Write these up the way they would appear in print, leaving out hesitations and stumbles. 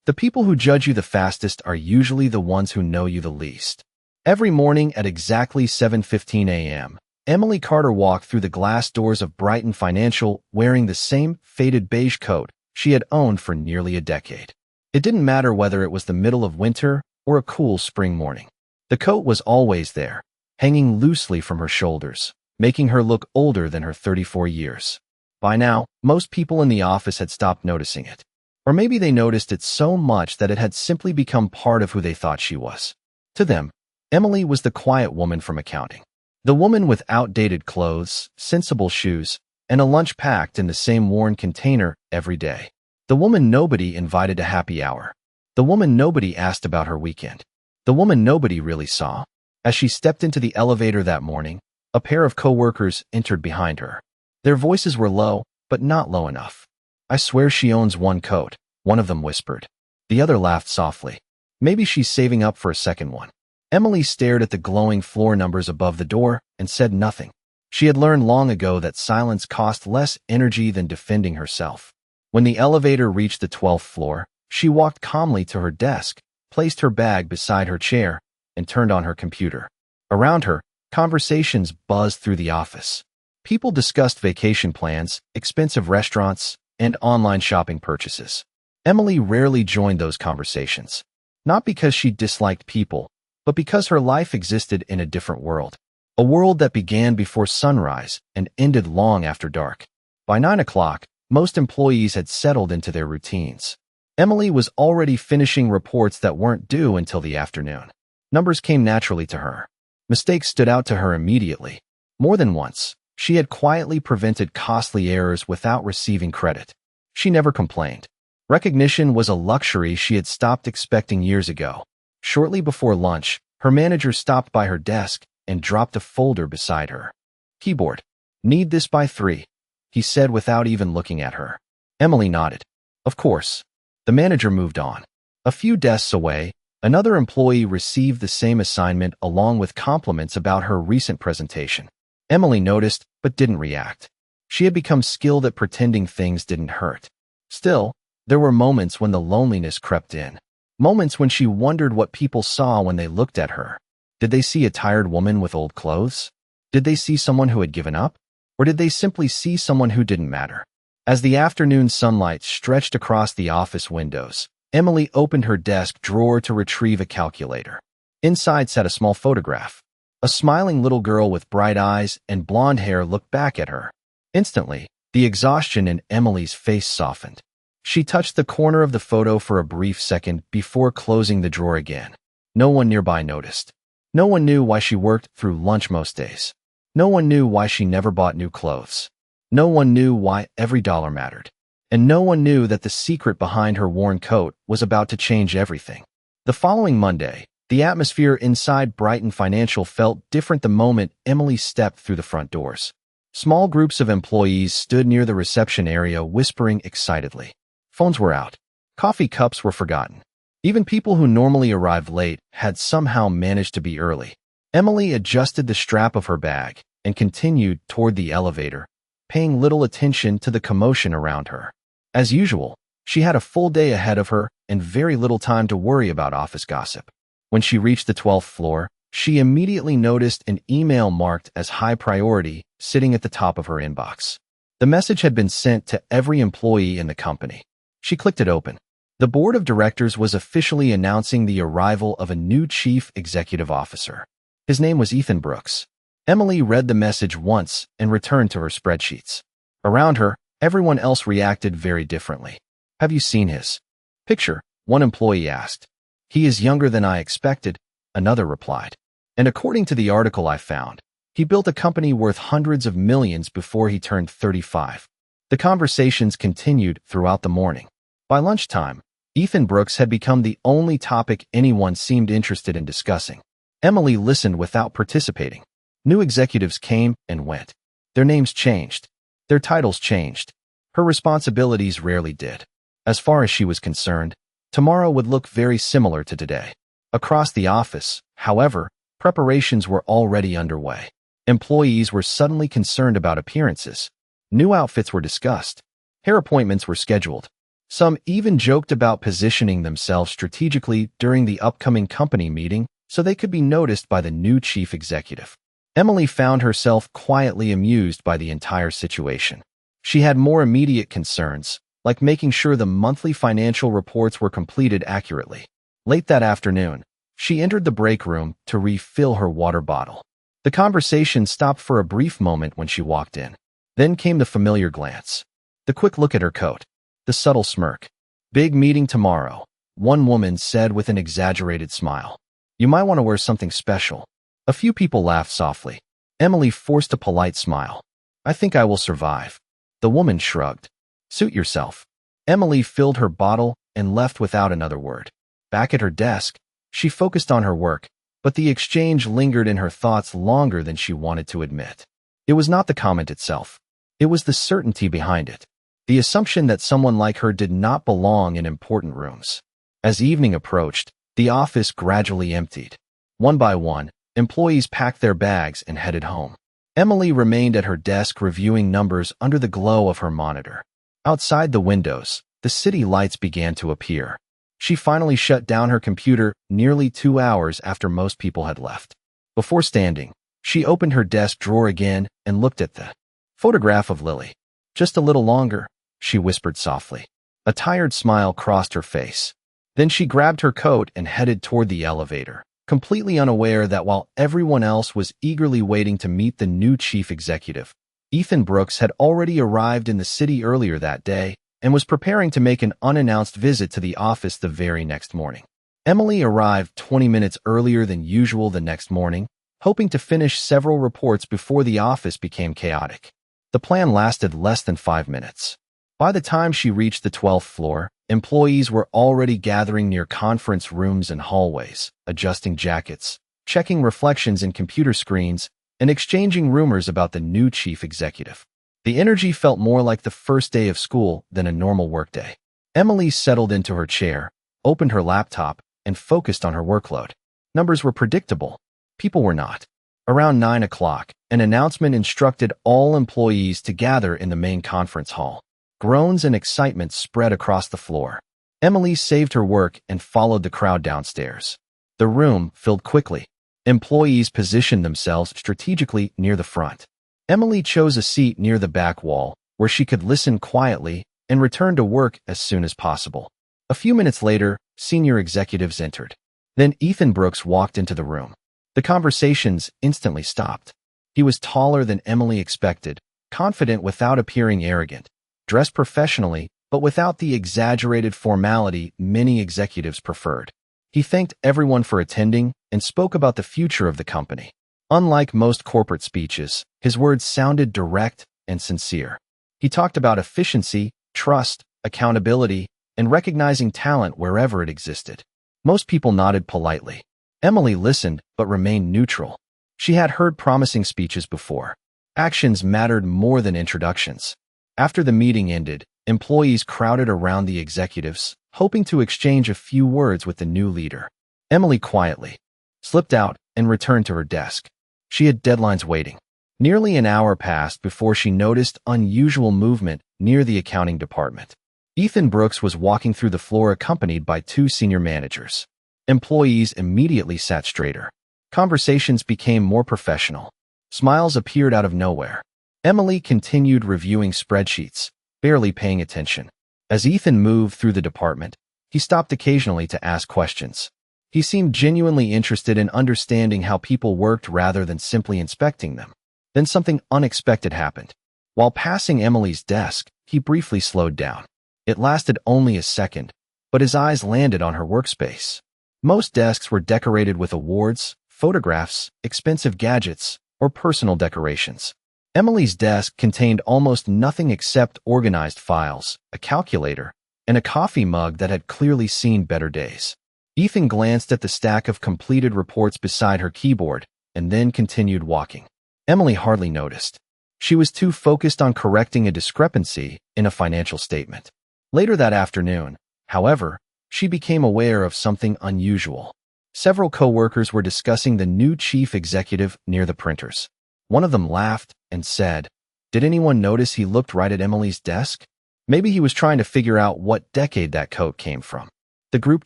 The people who judge you the fastest are usually the ones who know you the least. Every morning at exactly 7:15 a.m., Emily Carter walked through the glass doors of Brighton Financial wearing the same faded beige coat she had owned for nearly a decade. It didn't matter whether it was the middle of winter or a cool spring morning. The coat was always there, hanging loosely from her shoulders, making her look older than her 34 years. By now, most people in the office had stopped noticing it. Or maybe they noticed it so much that it had simply become part of who they thought she was. To them, Emily was the quiet woman from accounting. The woman with outdated clothes, sensible shoes, and a lunch packed in the same worn container every day. The woman nobody invited to happy hour. The woman nobody asked about her weekend. The woman nobody really saw. As she stepped into the elevator that morning, a pair of coworkers entered behind her. Their voices were low, but not low enough. "I swear she owns one coat," one of them whispered. The other laughed softly. "Maybe she's saving up for a second one." Emily stared at the glowing floor numbers above the door and said nothing. She had learned long ago that silence cost less energy than defending herself. When the elevator reached the 12th floor, she walked calmly to her desk, placed her bag beside her chair, and turned on her computer. Around her, conversations buzzed through the office. People discussed vacation plans, expensive restaurants, and online shopping purchases. Emily rarely joined those conversations, not because she disliked people, but because her life existed in a different world, a world that began before sunrise and ended long after dark. By 9 o'clock, most employees had settled into their routines. Emily was already finishing reports that weren't due until the afternoon. Numbers came naturally to her. Mistakes stood out to her immediately. More than once, she had quietly prevented costly errors without receiving credit. She never complained. Recognition was a luxury she had stopped expecting years ago. Shortly before lunch, her manager stopped by her desk and dropped a folder beside her. "Keyboard. Need this by 3, he said without even looking at her. Emily nodded. Of course. The manager moved on. A few desks away, another employee received the same assignment along with compliments about her recent presentation. Emily noticed, but didn't react. She had become skilled at pretending things didn't hurt. Still, there were moments when the loneliness crept in. Moments when she wondered what people saw when they looked at her. Did they see a tired woman with old clothes? Did they see someone who had given up? Or did they simply see someone who didn't matter? As the afternoon sunlight stretched across the office windows, Emily opened her desk drawer to retrieve a calculator. Inside sat a small photograph. A smiling little girl with bright eyes and blonde hair looked back at her. Instantly, the exhaustion in Emily's face softened. She touched the corner of the photo for a brief second before closing the drawer again. No one nearby noticed. No one knew why she worked through lunch most days. No one knew why she never bought new clothes. No one knew why every dollar mattered. And no one knew that the secret behind her worn coat was about to change everything. The following Monday, the atmosphere inside Brighton Financial felt different the moment Emily stepped through the front doors. Small groups of employees stood near the reception area whispering excitedly. Phones were out. Coffee cups were forgotten. Even people who normally arrived late had somehow managed to be early. Emily adjusted the strap of her bag and continued toward the elevator, paying little attention to the commotion around her. As usual, she had a full day ahead of her and very little time to worry about office gossip. When she reached the 12th floor, she immediately noticed an email marked as high priority sitting at the top of her inbox. The message had been sent to every employee in the company. She clicked it open. The board of directors was officially announcing the arrival of a new chief executive officer. His name was Ethan Brooks. Emily read the message once and returned to her spreadsheets. Around her, everyone else reacted very differently. "Have you seen his picture?" one employee asked. "He is younger than I expected," another replied. "And according to the article I found, he built a company worth hundreds of millions before he turned 35. The conversations continued throughout the morning. By lunchtime, Ethan Brooks had become the only topic anyone seemed interested in discussing. Emily listened without participating. New executives came and went. Their names changed. Their titles changed. Her responsibilities rarely did. As far as she was concerned, tomorrow would look very similar to today. Across the office, however, preparations were already underway. Employees were suddenly concerned about appearances. New outfits were discussed. Hair appointments were scheduled. Some even joked about positioning themselves strategically during the upcoming company meeting so they could be noticed by the new chief executive. Emily found herself quietly amused by the entire situation. She had more immediate concerns, like making sure the monthly financial reports were completed accurately. Late that afternoon, she entered the break room to refill her water bottle. The conversation stopped for a brief moment when she walked in. Then came the familiar glance, the quick look at her coat, the subtle smirk. "Big meeting tomorrow," one woman said with an exaggerated smile. "You might want to wear something special." A few people laughed softly. Emily forced a polite smile. "I think I will survive." The woman shrugged. "Suit yourself." Emily filled her bottle and left without another word. Back at her desk, she focused on her work, but the exchange lingered in her thoughts longer than she wanted to admit. It was not the comment itself. It was the certainty behind it. The assumption that someone like her did not belong in important rooms. As evening approached, the office gradually emptied. One by one, employees packed their bags and headed home. Emily remained at her desk reviewing numbers under the glow of her monitor. Outside the windows, the city lights began to appear. She finally shut down her computer nearly 2 hours after most people had left. Before standing, she opened her desk drawer again and looked at the photograph of Lily. "Just a little longer," she whispered softly. A tired smile crossed her face. Then she grabbed her coat and headed toward the elevator, completely unaware that while everyone else was eagerly waiting to meet the new chief executive, Ethan Brooks had already arrived in the city earlier that day and was preparing to make an unannounced visit to the office the very next morning. Emily arrived 20 minutes earlier than usual the next morning, hoping to finish several reports before the office became chaotic. The plan lasted less than 5 minutes. By the time she reached the 12th floor, employees were already gathering near conference rooms and hallways, adjusting jackets, checking reflections in computer screens, and exchanging rumors about the new chief executive. The energy felt more like the first day of school than a normal workday. Emily settled into her chair, opened her laptop, and focused on her workload. Numbers were predictable. People were not. Around 9 o'clock, an announcement instructed all employees to gather in the main conference hall. Groans and excitement spread across the floor. Emily saved her work and followed the crowd downstairs. The room filled quickly. Employees positioned themselves strategically near the front. Emily chose a seat near the back wall, where she could listen quietly and return to work as soon as possible. A few minutes later, senior executives entered. Then Ethan Brooks walked into the room. The conversations instantly stopped. He was taller than Emily expected, confident without appearing arrogant, dressed professionally, but without the exaggerated formality many executives preferred. He thanked everyone for attending and spoke about the future of the company. Unlike most corporate speeches, his words sounded direct and sincere. He talked about efficiency, trust, accountability, and recognizing talent wherever it existed. Most people nodded politely. Emily listened, but remained neutral. She had heard promising speeches before. Actions mattered more than introductions. After the meeting ended, employees crowded around the executives, hoping to exchange a few words with the new leader. Emily quietly slipped out and returned to her desk. She had deadlines waiting. Nearly an hour passed before she noticed unusual movement near the accounting department. Ethan Brooks was walking through the floor accompanied by 2 senior managers. Employees immediately sat straighter. Conversations became more professional. Smiles appeared out of nowhere. Emily continued reviewing spreadsheets, barely paying attention. As Ethan moved through the department, he stopped occasionally to ask questions. He seemed genuinely interested in understanding how people worked rather than simply inspecting them. Then something unexpected happened. While passing Emily's desk, he briefly slowed down. It lasted only a second, but his eyes landed on her workspace. Most desks were decorated with awards, photographs, expensive gadgets, or personal decorations. Emily's desk contained almost nothing except organized files, a calculator, and a coffee mug that had clearly seen better days. Ethan glanced at the stack of completed reports beside her keyboard and then continued walking. Emily hardly noticed. She was too focused on correcting a discrepancy in a financial statement. Later that afternoon, however, she became aware of something unusual. Several coworkers were discussing the new chief executive near the printers. One of them laughed and said, "Did anyone notice he looked right at Emily's desk?" Maybe he was trying to figure out what decade that coat came from. The group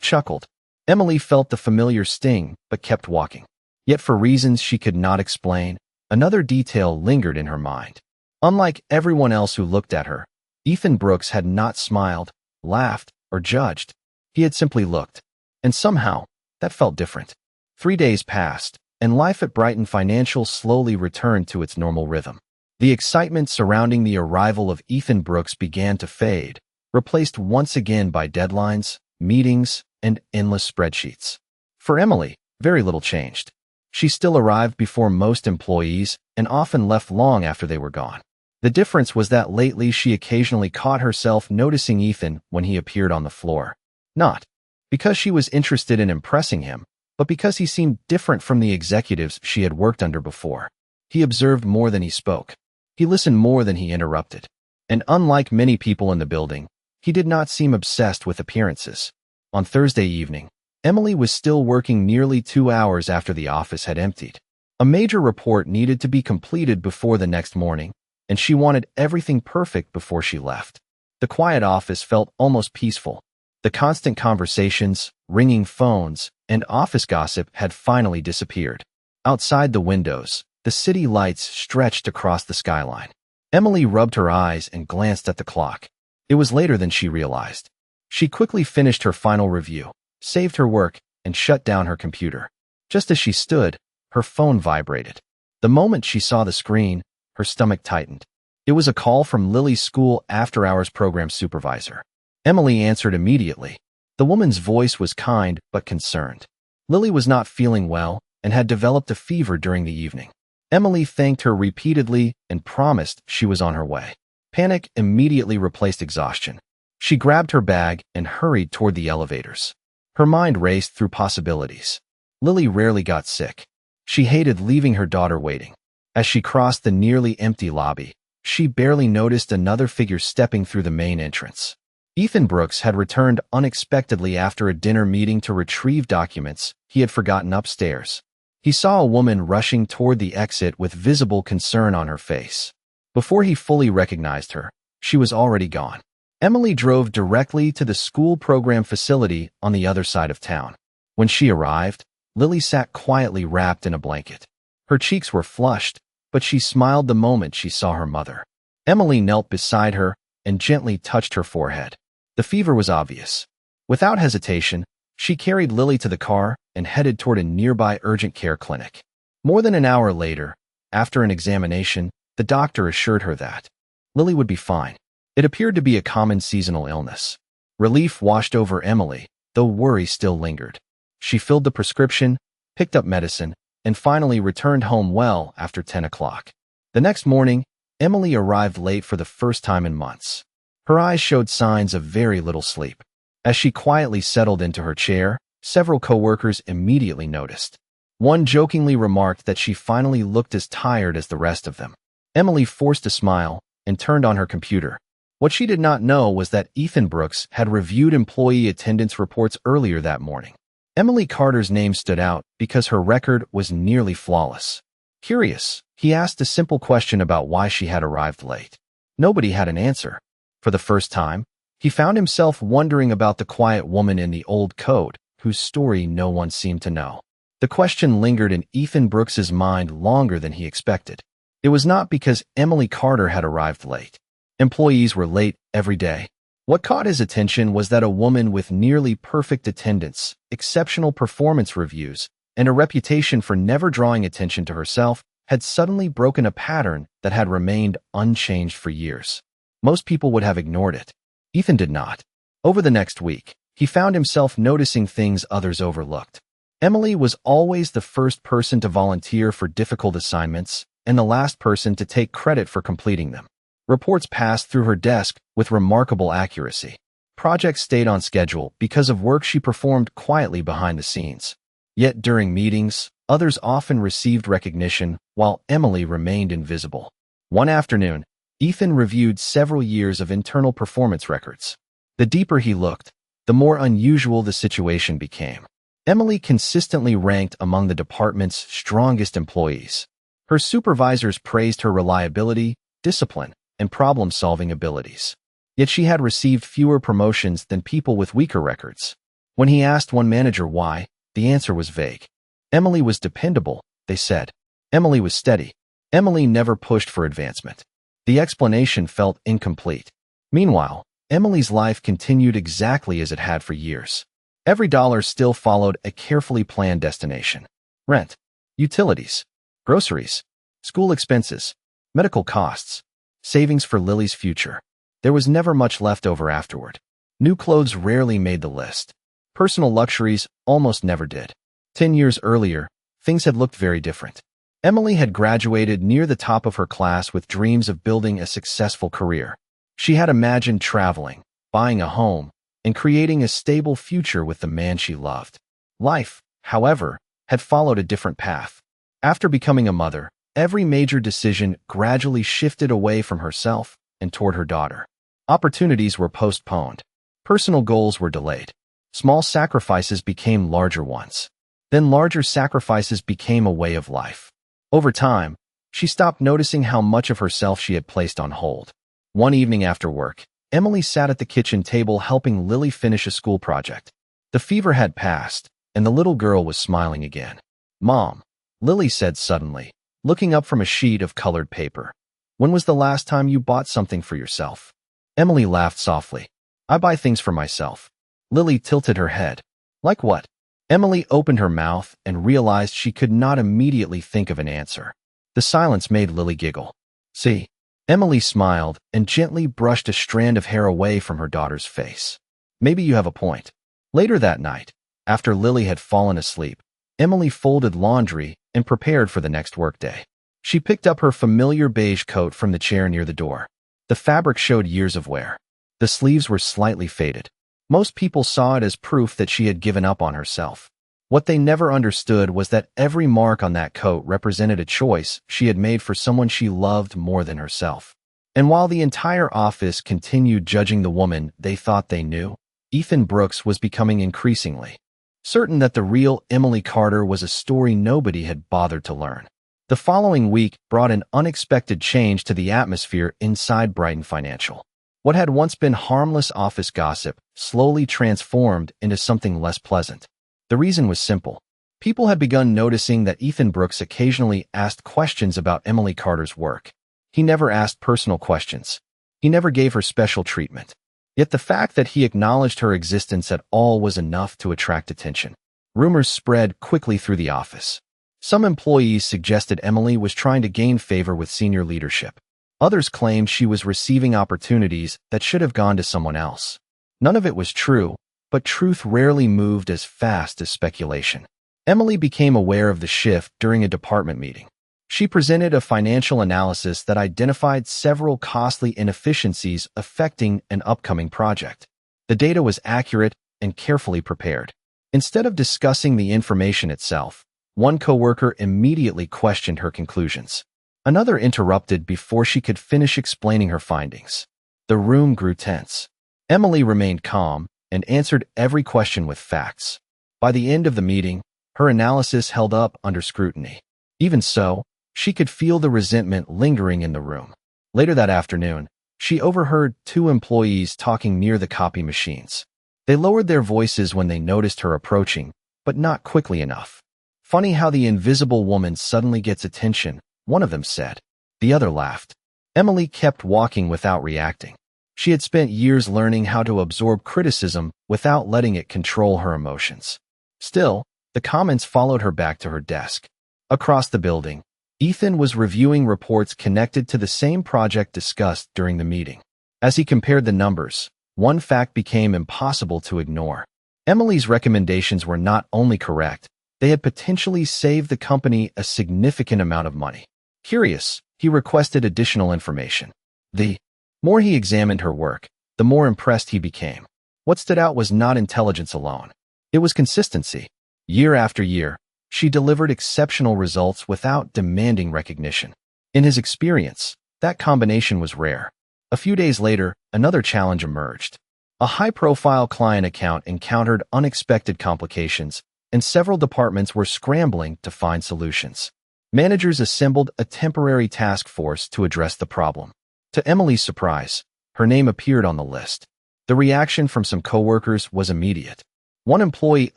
chuckled. Emily felt the familiar sting, but kept walking. Yet for reasons she could not explain, another detail lingered in her mind. Unlike everyone else who looked at her, Ethan Brooks had not smiled, laughed, or judged. He had simply looked. And somehow, that felt different. 3 days passed, and life at Brighton Financial slowly returned to its normal rhythm. The excitement surrounding the arrival of Ethan Brooks began to fade, replaced once again by deadlines, meetings, and endless spreadsheets. For Emily, very little changed. She still arrived before most employees and often left long after they were gone. The difference was that lately she occasionally caught herself noticing Ethan when he appeared on the floor. Not because she was interested in impressing him, but because he seemed different from the executives she had worked under before. He observed more than he spoke. He listened more than he interrupted. And unlike many people in the building, he did not seem obsessed with appearances. On Thursday evening, Emily was still working nearly 2 hours after the office had emptied. A major report needed to be completed before the next morning, and she wanted everything perfect before she left. The quiet office felt almost peaceful. The constant conversations, ringing phones, and office gossip had finally disappeared. Outside the windows, the city lights stretched across the skyline. Emily rubbed her eyes and glanced at the clock. It was later than she realized. She quickly finished her final review, saved her work, and shut down her computer. Just as she stood, her phone vibrated. The moment she saw the screen, her stomach tightened. It was a call from Lily's school after-hours program supervisor. Emily answered immediately. The woman's voice was kind but concerned. Lily was not feeling well and had developed a fever during the evening. Emily thanked her repeatedly and promised she was on her way. Panic immediately replaced exhaustion. She grabbed her bag and hurried toward the elevators. Her mind raced through possibilities. Lily rarely got sick. She hated leaving her daughter waiting. As she crossed the nearly empty lobby, she barely noticed another figure stepping through the main entrance. Ethan Brooks had returned unexpectedly after a dinner meeting to retrieve documents he had forgotten upstairs. He saw a woman rushing toward the exit with visible concern on her face. Before he fully recognized her, she was already gone. Emily drove directly to the school program facility on the other side of town. When she arrived, Lily sat quietly wrapped in a blanket. Her cheeks were flushed, but she smiled the moment she saw her mother. Emily knelt beside her and gently touched her forehead. The fever was obvious. Without hesitation, she carried Lily to the car and headed toward a nearby urgent care clinic. More than an hour later, after an examination, the doctor assured her that Lily would be fine. It appeared to be a common seasonal illness. Relief washed over Emily, though worry still lingered. She filled the prescription, picked up medicine, and finally returned home well after 10 o'clock. The next morning, Emily arrived late for the first time in months. Her eyes showed signs of very little sleep. As she quietly settled into her chair, several coworkers immediately noticed. One jokingly remarked that she finally looked as tired as the rest of them. Emily forced a smile and turned on her computer. What she did not know was that Ethan Brooks had reviewed employee attendance reports earlier that morning. Emily Carter's name stood out because her record was nearly flawless. Curious, he asked a simple question about why she had arrived late. Nobody had an answer. For the first time, he found himself wondering about the quiet woman in the old coat, whose story no one seemed to know. The question lingered in Ethan Brooks's mind longer than he expected. It was not because Emily Carter had arrived late. Employees were late every day. What caught his attention was that a woman with nearly perfect attendance, exceptional performance reviews, and a reputation for never drawing attention to herself had suddenly broken a pattern that had remained unchanged for years. Most people would have ignored it. Ethan did not. Over the next week, he found himself noticing things others overlooked. Emily was always the first person to volunteer for difficult assignments and the last person to take credit for completing them. Reports passed through her desk with remarkable accuracy. Projects stayed on schedule because of work she performed quietly behind the scenes. Yet during meetings, others often received recognition while Emily remained invisible. One afternoon, Ethan reviewed several years of internal performance records. The deeper he looked, the more unusual the situation became. Emily consistently ranked among the department's strongest employees. Her supervisors praised her reliability, discipline, and problem-solving abilities. Yet she had received fewer promotions than people with weaker records. When he asked one manager why, the answer was vague. Emily was dependable, they said. Emily was steady. Emily never pushed for advancement. The explanation felt incomplete. Meanwhile, Emily's life continued exactly as it had for years. Every dollar still followed a carefully planned destination. Rent, utilities, groceries, school expenses, medical costs, savings for Lily's future. There was never much left over afterward. New clothes rarely made the list. Personal luxuries almost never did. 10 years earlier, things had looked very different. Emily had graduated near the top of her class with dreams of building a successful career. She had imagined traveling, buying a home, and creating a stable future with the man she loved. Life, however, had followed a different path. After becoming a mother, every major decision gradually shifted away from herself and toward her daughter. Opportunities were postponed. Personal goals were delayed. Small sacrifices became larger ones. Then larger sacrifices became a way of life. Over time, she stopped noticing how much of herself she had placed on hold. One evening after work, Emily sat at the kitchen table helping Lily finish a school project. The fever had passed, and the little girl was smiling again. "Mom," Lily said suddenly, looking up from a sheet of colored paper. "When was the last time you bought something for yourself?" Emily laughed softly. "I buy things for myself." Lily tilted her head. "Like what?" Emily opened her mouth and realized she could not immediately think of an answer. The silence made Lily giggle. "See?" Emily smiled and gently brushed a strand of hair away from her daughter's face. "Maybe you have a point." Later that night, after Lily had fallen asleep, Emily folded laundry and prepared for the next workday. She picked up her familiar beige coat from the chair near the door. The fabric showed years of wear. The sleeves were slightly faded. Most people saw it as proof that she had given up on herself. What they never understood was that every mark on that coat represented a choice she had made for someone she loved more than herself. And while the entire office continued judging the woman they thought they knew, Ethan Brooks was becoming increasingly certain that the real Emily Carter was a story nobody had bothered to learn. The following week brought an unexpected change to the atmosphere inside Brighton Financial. What had once been harmless office gossip slowly transformed into something less pleasant. The reason was simple. People had begun noticing that Ethan Brooks occasionally asked questions about Emily Carter's work. He never asked personal questions. He never gave her special treatment. Yet the fact that he acknowledged her existence at all was enough to attract attention. Rumors spread quickly through the office. Some employees suggested Emily was trying to gain favor with senior leadership. Others claimed she was receiving opportunities that should have gone to someone else. None of it was true, but truth rarely moved as fast as speculation. Emily became aware of the shift during a department meeting. She presented a financial analysis that identified several costly inefficiencies affecting an upcoming project. The data was accurate and carefully prepared. Instead of discussing the information itself, one coworker immediately questioned her conclusions. Another interrupted before she could finish explaining her findings. The room grew tense. Emily remained calm and answered every question with facts. By the end of the meeting, her analysis held up under scrutiny. Even so, she could feel the resentment lingering in the room. Later that afternoon, she overheard two employees talking near the copy machines. They lowered their voices when they noticed her approaching, but not quickly enough. "Funny how the invisible woman suddenly gets attention," one of them said. The other laughed. Emily kept walking without reacting. She had spent years learning how to absorb criticism without letting it control her emotions. Still, the comments followed her back to her desk. Across the building, Ethan was reviewing reports connected to the same project discussed during the meeting. As he compared the numbers, one fact became impossible to ignore. Emily's recommendations were not only correct, they had potentially saved the company a significant amount of money. Curious, he requested additional information. The more he examined her work, the more impressed he became. What stood out was not intelligence alone. It was consistency. Year after year, she delivered exceptional results without demanding recognition. In his experience, that combination was rare. A few days later, another challenge emerged. A high-profile client account encountered unexpected complications, and several departments were scrambling to find solutions. Managers assembled a temporary task force to address the problem. To Emily's surprise, her name appeared on the list. The reaction from some coworkers was immediate. One employee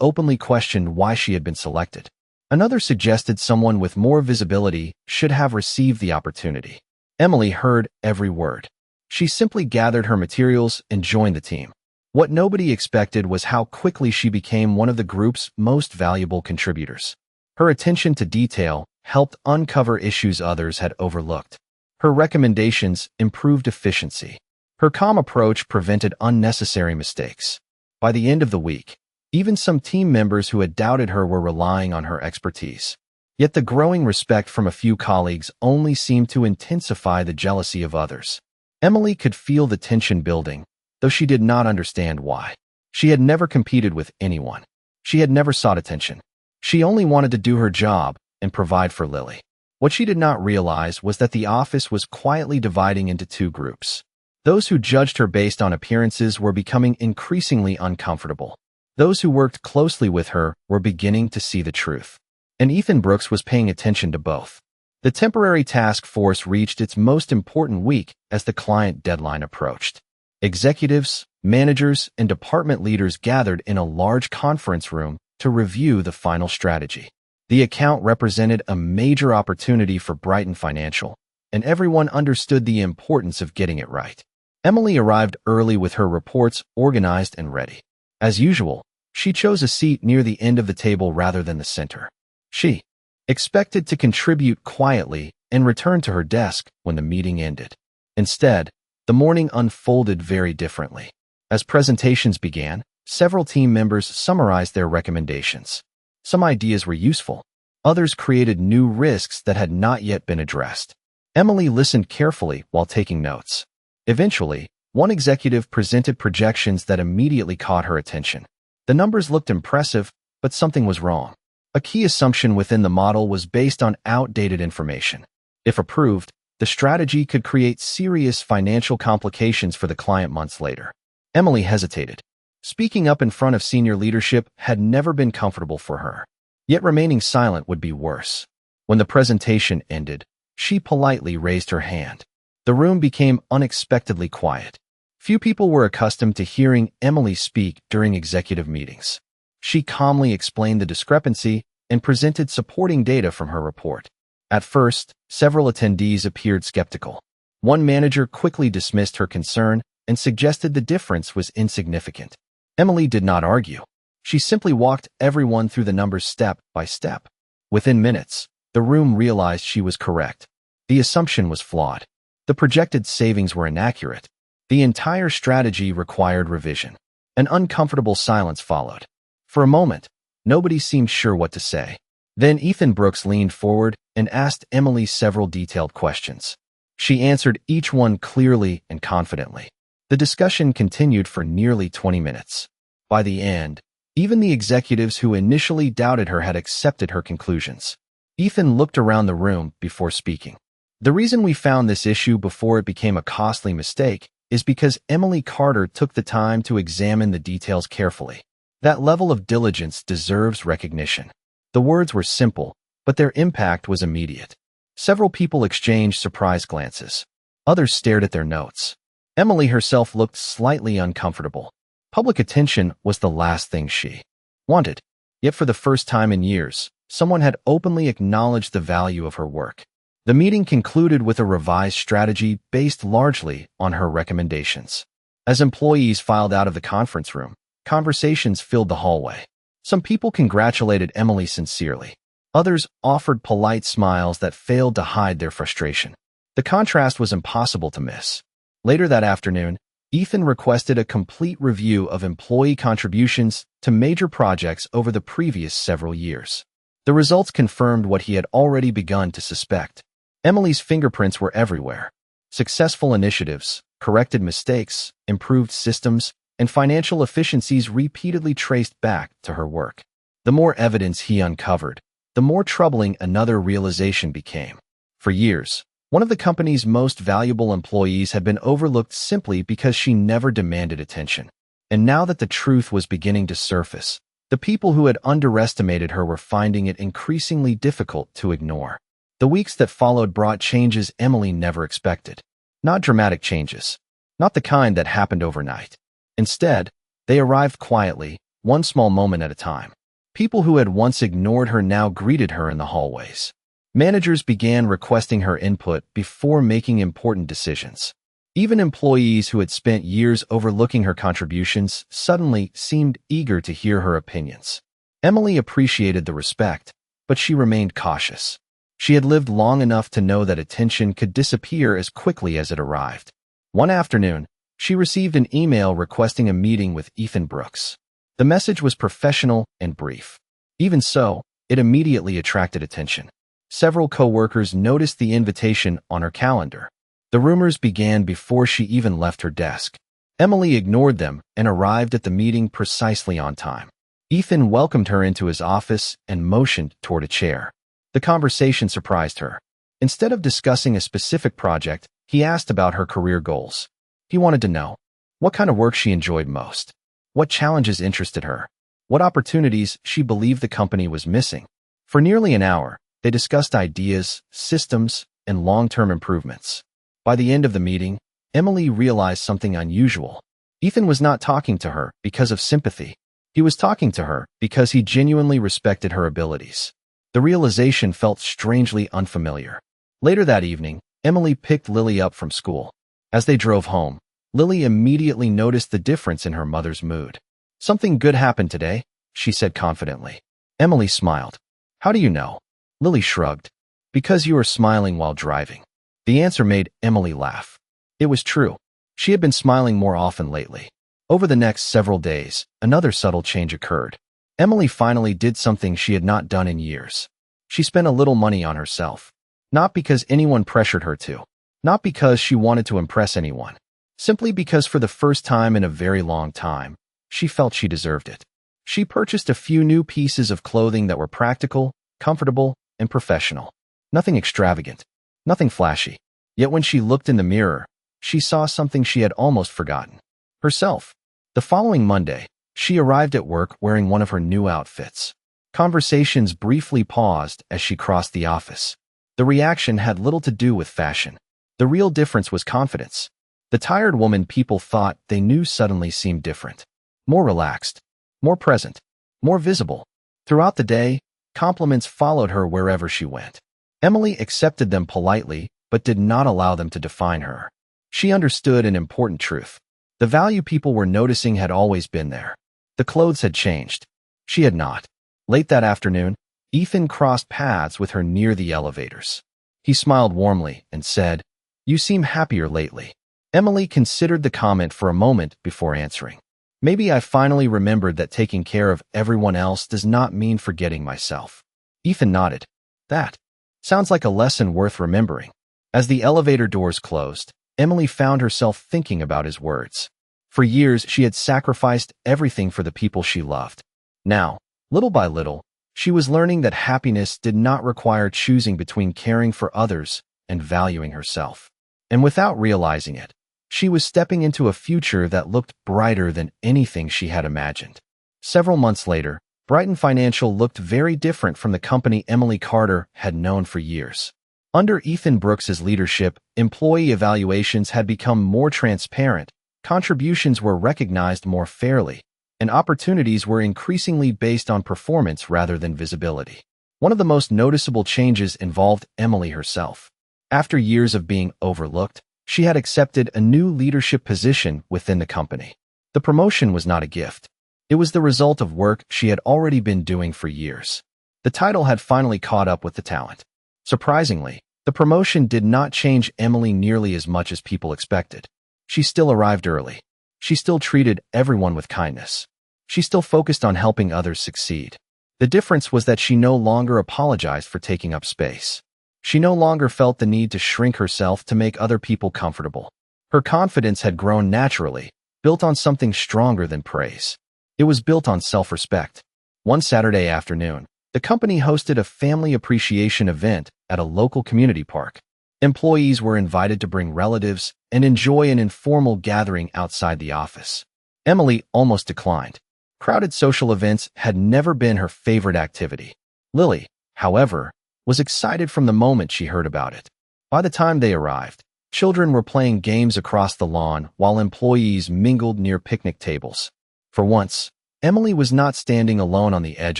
openly questioned why she had been selected. Another suggested someone with more visibility should have received the opportunity. Emily heard every word. She simply gathered her materials and joined the team. What nobody expected was how quickly she became one of the group's most valuable contributors. Her attention to detail helped uncover issues others had overlooked. Her recommendations improved efficiency. Her calm approach prevented unnecessary mistakes. By the end of the week, even some team members who had doubted her were relying on her expertise. Yet the growing respect from a few colleagues only seemed to intensify the jealousy of others. Emily could feel the tension building, though she did not understand why. She had never competed with anyone. She had never sought attention. She only wanted to do her job and provide for Lily. What she did not realize was that the office was quietly dividing into two groups. Those who judged her based on appearances were becoming increasingly uncomfortable. Those who worked closely with her were beginning to see the truth. And Ethan Brooks was paying attention to both. The temporary task force reached its most important week as the client deadline approached. Executives, managers, and department leaders gathered in a large conference room to review the final strategy. The account represented a major opportunity for Brighton Financial, and everyone understood the importance of getting it right. Emily arrived early with her reports organized and ready. As usual, she chose a seat near the end of the table rather than the center. She expected to contribute quietly and return to her desk when the meeting ended. Instead, the morning unfolded very differently. As presentations began, several team members summarized their recommendations. Some ideas were useful. Others created new risks that had not yet been addressed. Emily listened carefully while taking notes. Eventually, one executive presented projections that immediately caught her attention. The numbers looked impressive, but something was wrong. A key assumption within the model was based on outdated information. If approved, the strategy could create serious financial complications for the client months later. Emily hesitated. Speaking up in front of senior leadership had never been comfortable for her. Yet remaining silent would be worse. When the presentation ended, she politely raised her hand. The room became unexpectedly quiet. Few people were accustomed to hearing Emily speak during executive meetings. She calmly explained the discrepancy and presented supporting data from her report. At first, several attendees appeared skeptical. One manager quickly dismissed her concern and suggested the difference was insignificant. Emily did not argue. She simply walked everyone through the numbers step by step. Within minutes, the room realized she was correct. The assumption was flawed. The projected savings were inaccurate. The entire strategy required revision. An uncomfortable silence followed. For a moment, nobody seemed sure what to say. Then Ethan Brooks leaned forward and asked Emily several detailed questions. She answered each one clearly and confidently. The discussion continued for nearly 20 minutes. By the end, even the executives who initially doubted her had accepted her conclusions. Ethan looked around the room before speaking. The reason we found this issue before it became a costly mistake is because Emily Carter took the time to examine the details carefully. That level of diligence deserves recognition. The words were simple, but their impact was immediate. Several people exchanged surprised glances. Others stared at their notes. Emily herself looked slightly uncomfortable. Public attention was the last thing she wanted. Yet for the first time in years, someone had openly acknowledged the value of her work. The meeting concluded with a revised strategy based largely on her recommendations. As employees filed out of the conference room, conversations filled the hallway. Some people congratulated Emily sincerely. Others offered polite smiles that failed to hide their frustration. The contrast was impossible to miss. Later that afternoon, Ethan requested a complete review of employee contributions to major projects over the previous several years. The results confirmed what he had already begun to suspect. Emily's fingerprints were everywhere. Successful initiatives, corrected mistakes, improved systems, and financial efficiencies repeatedly traced back to her work. The more evidence he uncovered, the more troubling another realization became. For years, one of the company's most valuable employees had been overlooked simply because she never demanded attention. And now that the truth was beginning to surface, the people who had underestimated her were finding it increasingly difficult to ignore. The weeks that followed brought changes Emily never expected. Not dramatic changes, Not the kind that happened overnight. Instead, they arrived quietly, one small moment at a time. People who had once ignored her now greeted her in the hallways. Managers began requesting her input before making important decisions. Even employees who had spent years overlooking her contributions suddenly seemed eager to hear her opinions. Emily appreciated the respect, but she remained cautious. She had lived long enough to know that attention could disappear as quickly as it arrived. One afternoon, she received an email requesting a meeting with Ethan Brooks. The message was professional and brief. Even so, it immediately attracted attention. Several co-workers noticed the invitation on her calendar. The rumors began before she even left her desk. Emily ignored them and arrived at the meeting precisely on time. Ethan welcomed her into his office and motioned toward a chair. The conversation surprised her. Instead of discussing a specific project, he asked about her career goals. He wanted to know what kind of work she enjoyed most, what challenges interested her, what opportunities she believed the company was missing. For nearly an hour, they discussed ideas, systems, and long-term improvements. By the end of the meeting, Emily realized something unusual. Ethan was not talking to her because of sympathy. He was talking to her because he genuinely respected her abilities. The realization felt strangely unfamiliar. Later that evening, Emily picked Lily up from school. As they drove home, Lily immediately noticed the difference in her mother's mood. "Something good happened today," she said confidently. Emily smiled. "How do you know?" Lily shrugged. "Because you were smiling while driving." The answer made Emily laugh. It was true. She had been smiling more often lately. Over the next several days, another subtle change occurred. Emily finally did something she had not done in years. She spent a little money on herself. Not because anyone pressured her to. Not because she wanted to impress anyone. Simply because for the first time in a very long time, she felt she deserved it. She purchased a few new pieces of clothing that were practical, comfortable, and professional. Nothing extravagant. Nothing flashy. Yet when she looked in the mirror, she saw something she had almost forgotten. Herself. The following Monday, she arrived at work wearing one of her new outfits. Conversations briefly paused as she crossed the office. The reaction had little to do with fashion. The real difference was confidence. The tired woman people thought they knew suddenly seemed different. More relaxed. More present. More visible. Throughout the day, compliments followed her wherever she went. Emily accepted them politely, but did not allow them to define her. She understood an important truth. The value people were noticing had always been there. The clothes had changed. She had not. Late that afternoon, Ethan crossed paths with her near the elevators. He smiled warmly and said, "You seem happier lately." Emily considered the comment for a moment before answering. "Maybe I finally remembered that taking care of everyone else does not mean forgetting myself." Ethan nodded. "That sounds like a lesson worth remembering." As the elevator doors closed, Emily found herself thinking about his words. For years, she had sacrificed everything for the people she loved. Now, little by little, she was learning that happiness did not require choosing between caring for others and valuing herself. And without realizing it, she was stepping into a future that looked brighter than anything she had imagined. Several months later, Brighton Financial looked very different from the company Emily Carter had known for years. Under Ethan Brooks's leadership, employee evaluations had become more transparent, contributions were recognized more fairly, and opportunities were increasingly based on performance rather than visibility. One of the most noticeable changes involved Emily herself. After years of being overlooked, she had accepted a new leadership position within the company. The promotion was not a gift. It was the result of work she had already been doing for years. The title had finally caught up with the talent. Surprisingly, the promotion did not change Emily nearly as much as people expected. She still arrived early. She still treated everyone with kindness. She still focused on helping others succeed. The difference was that she no longer apologized for taking up space. She no longer felt the need to shrink herself to make other people comfortable. Her confidence had grown naturally, built on something stronger than praise. It was built on self-respect. One Saturday afternoon, the company hosted a family appreciation event at a local community park. Employees were invited to bring relatives and enjoy an informal gathering outside the office. Emily almost declined. Crowded social events had never been her favorite activity. Lily, however, was excited from the moment she heard about it. By the time they arrived, Children were playing games across the lawn while employees mingled near picnic tables. For once, Emily was not standing alone on the edge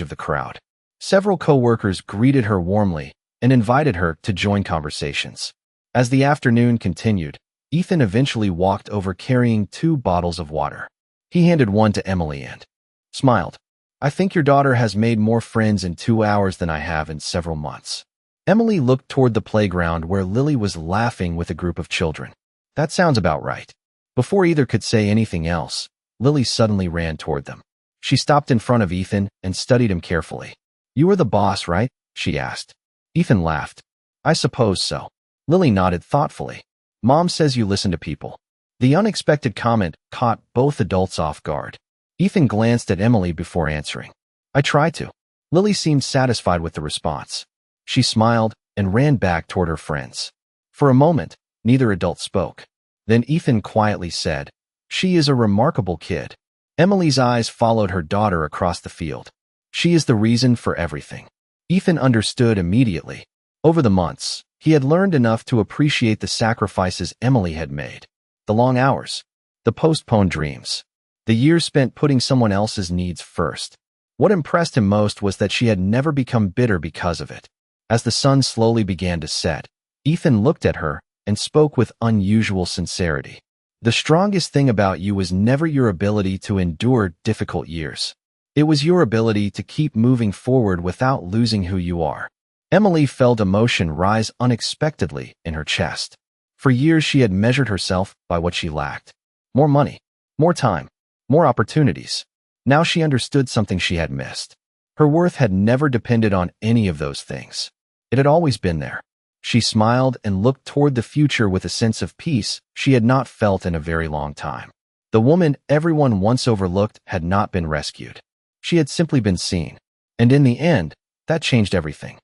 of the crowd. Several coworkers greeted her warmly and invited her to join conversations. As the afternoon continued, Ethan eventually walked over carrying 2 bottles of water. He handed one to Emily and smiled. "I think your daughter has made more friends in 2 hours than I have in several months." Emily looked toward the playground where Lily was laughing with a group of children. "That sounds about right." Before either could say anything else, Lily suddenly ran toward them. She stopped in front of Ethan and studied him carefully. "You are the boss, right?" she asked. Ethan laughed. "I suppose so." Lily nodded thoughtfully. "Mom says you listen to people." The unexpected comment caught both adults off guard. Ethan glanced at Emily before answering. "I try to." Lily seemed satisfied with the response. She smiled and ran back toward her friends. For a moment, neither adult spoke. Then Ethan quietly said, "She is a remarkable kid." Emily's eyes followed her daughter across the field. "She is the reason for everything." Ethan understood immediately. Over the months, he had learned enough to appreciate the sacrifices Emily had made. The long hours, the postponed dreams, the years spent putting someone else's needs first. What impressed him most was that she had never become bitter because of it. As the sun slowly began to set, Ethan looked at her and spoke with unusual sincerity. "The strongest thing about you was never your ability to endure difficult years. It was your ability to keep moving forward without losing who you are." Emily felt emotion rise unexpectedly in her chest. For years she had measured herself by what she lacked. More money, more time, more opportunities. Now she understood something she had missed. Her worth had never depended on any of those things. It had always been there. She smiled and looked toward the future with a sense of peace she had not felt in a very long time. The woman everyone once overlooked had not been rescued. She had simply been seen. And in the end, that changed everything.